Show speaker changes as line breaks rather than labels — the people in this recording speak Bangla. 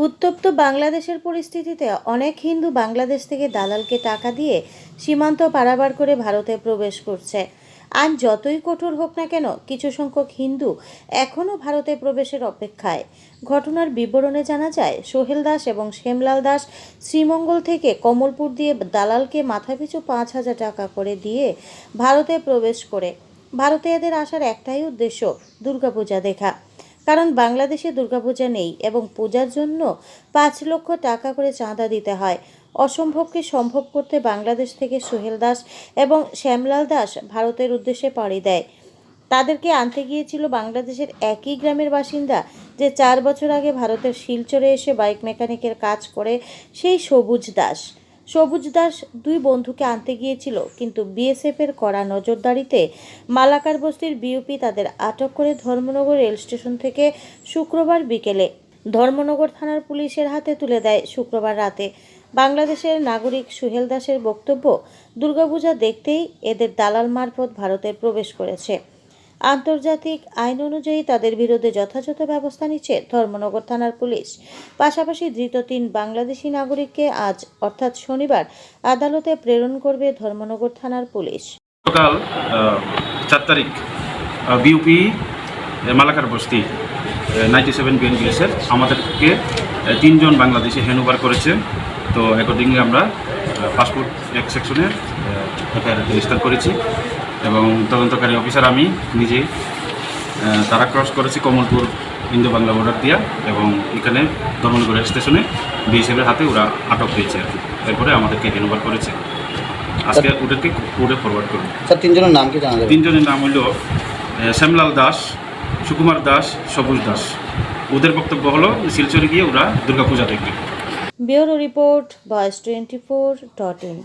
উত্তপ্ত বাংলাদেশের পরিস্থিতিতে অনেক হিন্দু বাংলাদেশ থেকে দালালকে টাকা দিয়ে সীমান্ত পারাপার করে ভারতে প্রবেশ করছে। আইন যতই কঠোর হোক না কেন, কিছু সংখ্যক হিন্দু এখনও ভারতে প্রবেশের অপেক্ষায়। ঘটনার বিবরণে জানা যায়, সোহেল দাস এবং শ্যামলাল দাস শ্রীমঙ্গল থেকে কমলপুর দিয়ে দালালকে মাথাপিছু 5,000 টাকা করে দিয়ে ভারতে প্রবেশ করে। ভারতে এদের আসার একটাই উদ্দেশ্য, দুর্গাপূজা দেখা। কারণ বাংলাদেশে দুর্গাপূজা নেই এবং পূজার জন্য 5 লক্ষ টাকা করে চাঁদা দিতে হয়। অসম্ভবকে সম্ভব করতে বাংলাদেশ থেকে সোহেল দাস এবং শ্যামলাল দাস ভারতের উদ্দেশ্যে পাড়ি দেয়। তাদেরকে আনতে গিয়েছিল বাংলাদেশের একই গ্রামের বাসিন্দা, যে 4 বছর আগে ভারতের শিলচরে এসে বাইক মেকানিকের কাজ করে সেই সবুজ দাস। সবুজ দাস দুই বন্ধুকে আনতে গিয়েছিল, কিন্তু বিএসএফের কড়া নজরদারিতে মালাকার বস্তির বিওপি তাদের আটক করে ধর্মনগর রেল স্টেশন থেকে শুক্রবার বিকেলে ধর্মনগর থানার পুলিশের হাতে তুলে দেয় শুক্রবার রাতে। বাংলাদেশের নাগরিক সোহেল দাসের বক্তব্য, দুর্গাপূজা দেখতেই এদের দালাল মারফত ভারতে প্রবেশ করেছে। আন্তর্জাতিক আইন অনুযায়ী তাদের বিরুদ্ধে যথাযথ ব্যবস্থা নিচ্ছে ধর্মনগর থানার পুলিশ। পাশাপাশি ধৃত 3 বাংলাদেশি নাগরিককে আজ অর্থাৎ শনিবার আদালতে প্রেরণ করবে ধর্মনগর থানার পুলিশ।
গতকাল 4 তারিখ বিউপি মালাকার বস্তি 97 বিএনপিএসের আমাদেরকে 3 জন বাংলাদেশি হ্যান্ডওভার করেছে। তো অ্যাকর্ডিংলি আমরা পাসপোর্ট এক সেকশনে এফআইআর রেজিস্টার করেছি এবং তদন্তকারী অফিসার আমি নিজেই তারা ক্রস করেছি কমলপুর ইন্দো বাংলা বর্ডার দিয়া এবং এখানে ধর্মনগর স্টেশনে বিএসএফের হাতে ওরা আটক হয়েছে আর কি। এরপরে আমাদেরকে হ্যান্ডওভার করেছে। আজকে ওদেরকে কোর্টে ফরওয়ার্ড করব।
স্যার, 3 জনের নাম কি জানা যাবে?
3 জনের নাম হল শ্যামলাল দাস, সুকুমার দাস, সবুজ দাস। ওদের বক্তব্য হলো শিলচরে গিয়ে ওরা দুর্গাপূজা দেখবে।
Bureau report, voice 24.in।